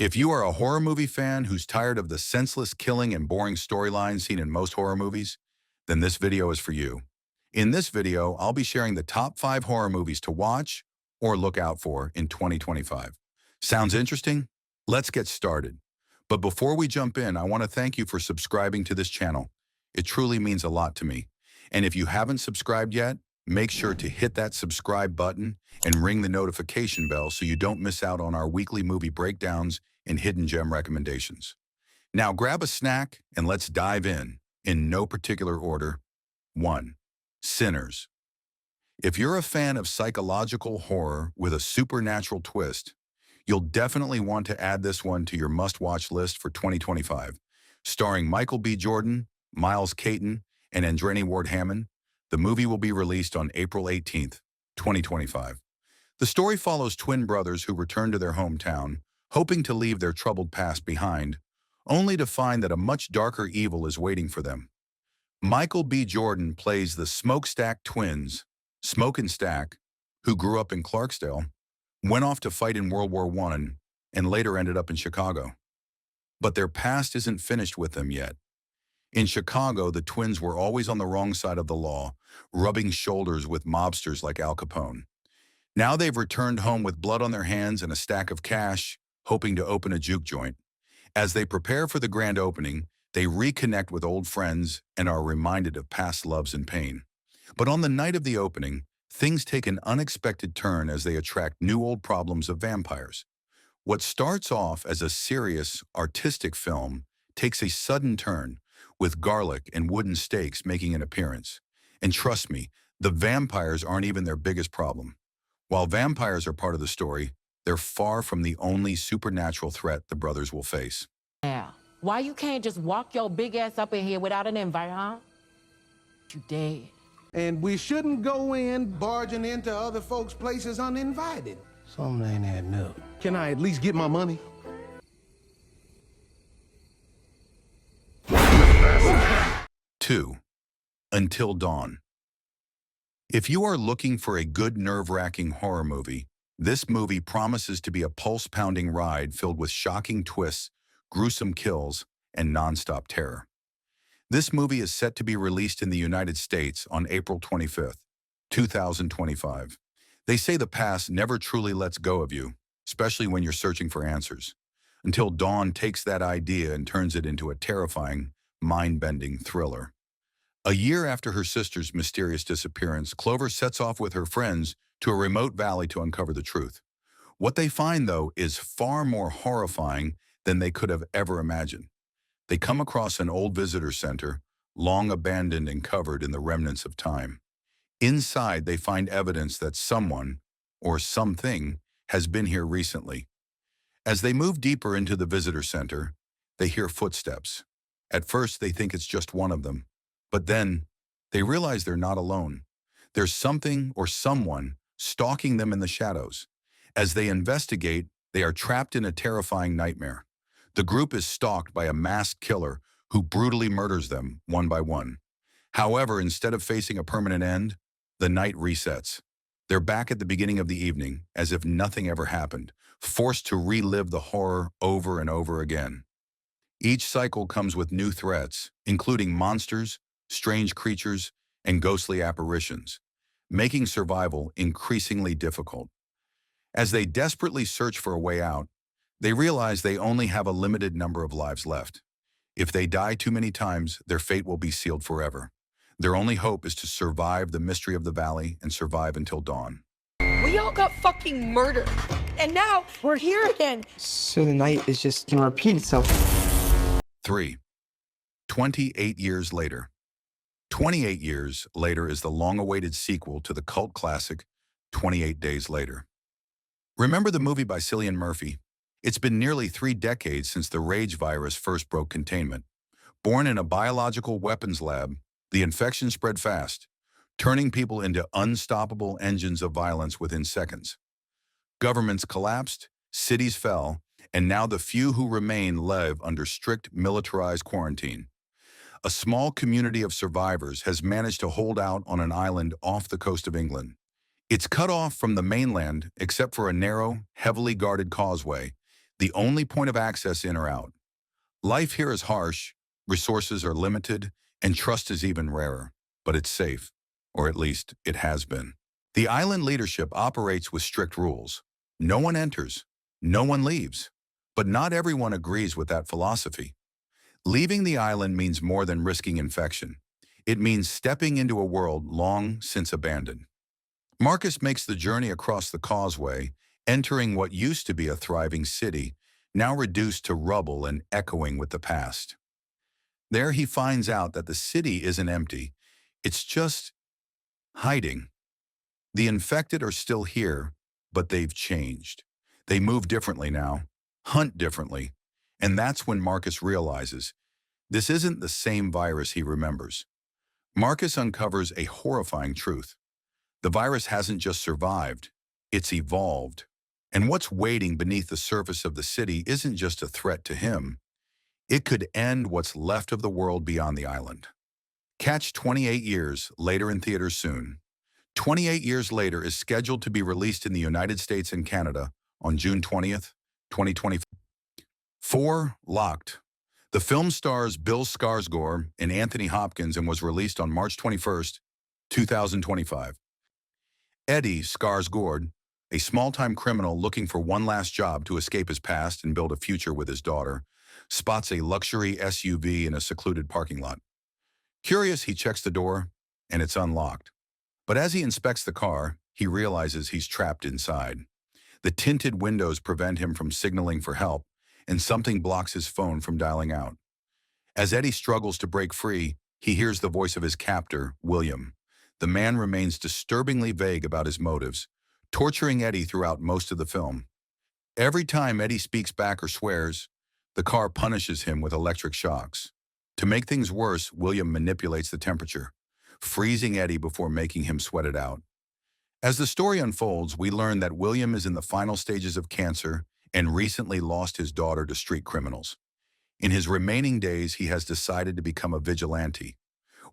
If you are a horror movie fan who's tired of the senseless killing and boring storylines seen in most horror movies, then this video is for you. In this video, I'll be sharing the top 5 horror movies to watch or look out for in 2025. Sounds interesting? Let's get started. But before we jump in, I want to thank you for subscribing to this channel. It truly means a lot to me. And if you haven't subscribed yet, make sure to hit that subscribe button and ring the notification bell so you don't miss out on our weekly movie breakdowns and hidden gem recommendations. Now grab a snack and let's dive in no particular order. 1. Sinners. If you're a fan of psychological horror with a supernatural twist, you'll definitely want to add this one to your must-watch list for 2025. Starring Michael B. Jordan, Miles Caton, and Andreni Ward-Hammond, the movie will be released on April 18th, 2025. The story follows twin brothers who return to their hometown, hoping to leave their troubled past behind, only to find that a much darker evil is waiting for them. Michael B. Jordan plays the Smokestack twins, Smoke and Stack, who grew up in Clarksdale, went off to fight in World War I, and later ended up in Chicago. But their past isn't finished with them yet. In Chicago, the twins were always on the wrong side of the law, rubbing shoulders with mobsters like Al Capone. Now they've returned home with blood on their hands and a stack of cash, hoping to open a juke joint. As they prepare for the grand opening, they reconnect with old friends and are reminded of past loves and pain. But on the night of the opening, things take an unexpected turn as they attract new old problems of vampires. What starts off as a serious, artistic film takes a sudden turn, with garlic and wooden stakes making an appearance. And trust me, the vampires aren't even their biggest problem. While vampires are part of the story, they're far from the only supernatural threat the brothers will face. Yeah. Why you can't just walk your big ass up in here without an invite, huh? You dead. And we shouldn't go in barging into other folks' places uninvited. Something ain't adding up. Can I at least get my money? Two, Until Dawn. If you are looking for a good nerve-wracking horror movie, this movie promises to be a pulse-pounding ride filled with shocking twists, gruesome kills, and non-stop terror. This movie is set to be released in the United States on April 25th, 2025. They say the past never truly lets go of you, especially when you're searching for answers, until Dawn takes that idea and turns it into a terrifying, mind-bending thriller. A year after her sister's mysterious disappearance, Clover sets off with her friends to a remote valley to uncover the truth. What they find, though, is far more horrifying than they could have ever imagined. They come across an old visitor center, long abandoned and covered in the remnants of time. Inside, they find evidence that someone, or something, has been here recently. As they move deeper into the visitor center, they hear footsteps. At first, they think it's just one of them, but then they realize they're not alone. There's something or someone stalking them in the shadows. As they investigate, they are trapped in a terrifying nightmare. The group is stalked by a masked killer who brutally murders them one by one. However, instead of facing a permanent end, the night resets. They're back at the beginning of the evening, as if nothing ever happened, forced to relive the horror over and over again. Each cycle comes with new threats, including monsters, strange creatures, and ghostly apparitions, making survival increasingly difficult. As they desperately search for a way out, they realize they only have a limited number of lives left. If they die too many times, their fate will be sealed forever. Their only hope is to survive the mystery of the valley and survive until dawn. We all got fucking murdered. And now we're here again. So the night is just gonna repeat itself. 3. 28 Years Later. 28 Years Later is the long-awaited sequel to the cult classic 28 Days Later. Remember the movie by Cillian Murphy? It's been nearly 3 decades since the rage virus first broke containment. Born in a biological weapons lab, the infection spread fast, turning people into unstoppable engines of violence within seconds. Governments collapsed, cities fell, and now the few who remain live under strict militarized quarantine. A small community of survivors has managed to hold out on an island off the coast of England. It's cut off from the mainland except for a narrow, heavily guarded causeway. the only point of access in or out. Life here is harsh, resources are limited, and trust is even rarer, but it's safe, or at least it has been. The island leadership operates with strict rules. No one enters, no one leaves, but not everyone agrees with that philosophy. Leaving the island means more than risking infection. It means stepping into a world long since abandoned. Marcus makes the journey across the causeway, entering what used to be a thriving city, now reduced to rubble and echoing with the past. There he finds out that the city isn't empty, it's just hiding. The infected are still here, but they've changed. They move differently now, hunt differently, and that's when Marcus realizes this isn't the same virus he remembers. Marcus uncovers a horrifying truth. The virus hasn't just survived, it's evolved. And what's waiting beneath the surface of the city isn't just a threat to him. It could end what's left of the world beyond the island. Catch 28 Years later in theaters soon. 28 Years Later is scheduled to be released in the United States and Canada on June 20th, 2025. 4. Locked. The film stars Bill Skarsgård and Anthony Hopkins and was released on March 21st, 2025. Eddie Skarsgård, a small-time criminal looking for one last job to escape his past and build a future with his daughter, spots a luxury SUV in a secluded parking lot. Curious, he checks the door, and it's unlocked. But as he inspects the car, he realizes he's trapped inside. The tinted windows prevent him from signaling for help, and something blocks his phone from dialing out. As Eddie struggles to break free, he hears the voice of his captor, William. The man remains disturbingly vague about his motives, torturing Eddie throughout most of the film. Every time Eddie speaks back or swears, the car punishes him with electric shocks. To make things worse, William manipulates the temperature, freezing Eddie before making him sweat it out. As the story unfolds, we learn that William is in the final stages of cancer and recently lost his daughter to street criminals. In his remaining days, he has decided to become a vigilante.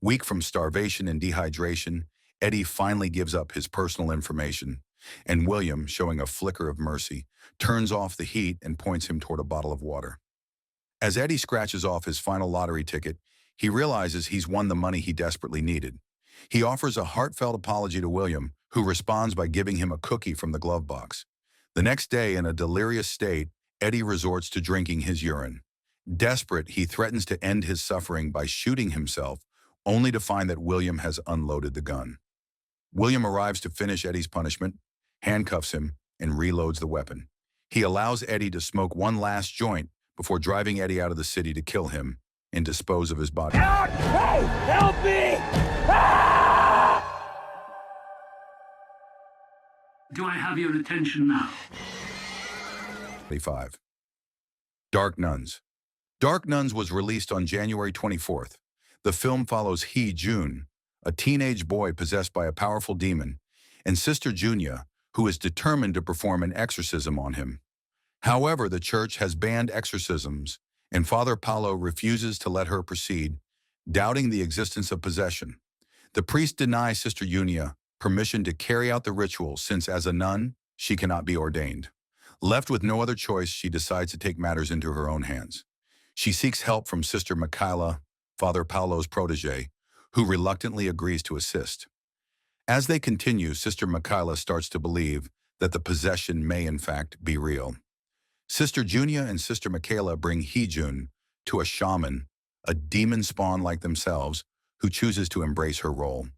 Weak from starvation and dehydration, Eddie finally gives up his personal information, and William, showing a flicker of mercy, turns off the heat and points him toward a bottle of water. As Eddie scratches off his final lottery ticket, he realizes he's won the money he desperately needed. He offers a heartfelt apology to William, who responds by giving him a cookie from the glove box. The next day, in a delirious state, Eddie resorts to drinking his urine. Desperate, he threatens to end his suffering by shooting himself, only to find that William has unloaded the gun. William arrives to finish Eddie's punishment, handcuffs him, and reloads the weapon. He allows Eddie to smoke one last joint before driving Eddie out of the city to kill him and dispose of his body. Hey, help me! Do I have your attention now? 25. Dark Nuns. Dark Nuns was released on January 24th. The film follows Hee-Jun, a teenage boy possessed by a powerful demon, and Sister Junia, who is determined to perform an exorcism on him. However, the church has banned exorcisms, and Father Paulo refuses to let her proceed, doubting the existence of possession. The priest denies Sister Junia permission to carry out the ritual since, as a nun, she cannot be ordained. Left with no other choice, she decides to take matters into her own hands. She seeks help from Sister Michaela, Father Paulo's protege, who reluctantly agrees to assist. As they continue, Sister Michaela starts to believe that the possession may in fact be real. Sister Junia and Sister Michaela bring Hee-Jun to a shaman, a demon spawn like themselves, who chooses to embrace her role.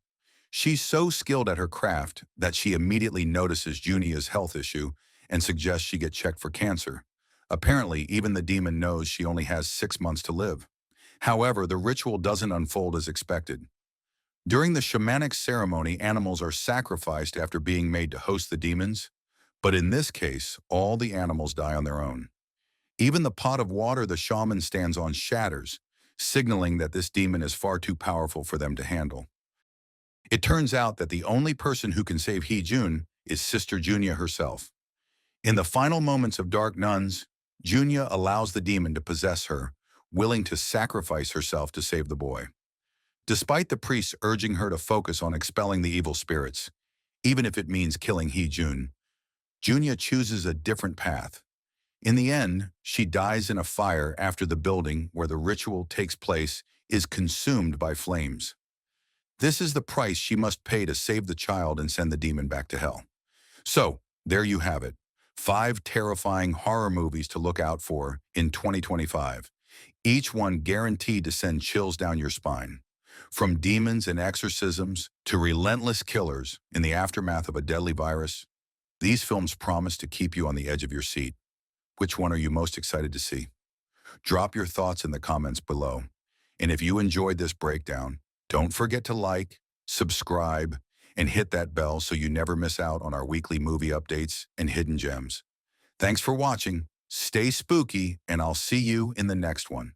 She's so skilled at her craft that she immediately notices Junia's health issue and suggests she get checked for cancer. Apparently, even the demon knows she only has 6 months to live. However, the ritual doesn't unfold as expected. During the shamanic ceremony, animals are sacrificed after being made to host the demons, but in this case, all the animals die on their own. Even the pot of water the shaman stands on shatters, signaling that this demon is far too powerful for them to handle. It turns out that the only person who can save Hee-Jun is Sister Junia herself. In the final moments of Dark Nuns, Junia allows the demon to possess her, willing to sacrifice herself to save the boy. Despite the priests urging her to focus on expelling the evil spirits, even if it means killing Hee-Jun, Junia chooses a different path. In the end, she dies in a fire after the building where the ritual takes place is consumed by flames. This is the price she must pay to save the child and send the demon back to hell. So, there you have it. 5 terrifying horror movies to look out for in 2025. Each one guaranteed to send chills down your spine. From demons and exorcisms to relentless killers in the aftermath of a deadly virus, these films promise to keep you on the edge of your seat. Which one are you most excited to see? Drop your thoughts in the comments below. And if you enjoyed this breakdown, don't forget to like, subscribe, and hit that bell so you never miss out on our weekly movie updates and hidden gems. Thanks for watching, stay spooky, and I'll see you in the next one.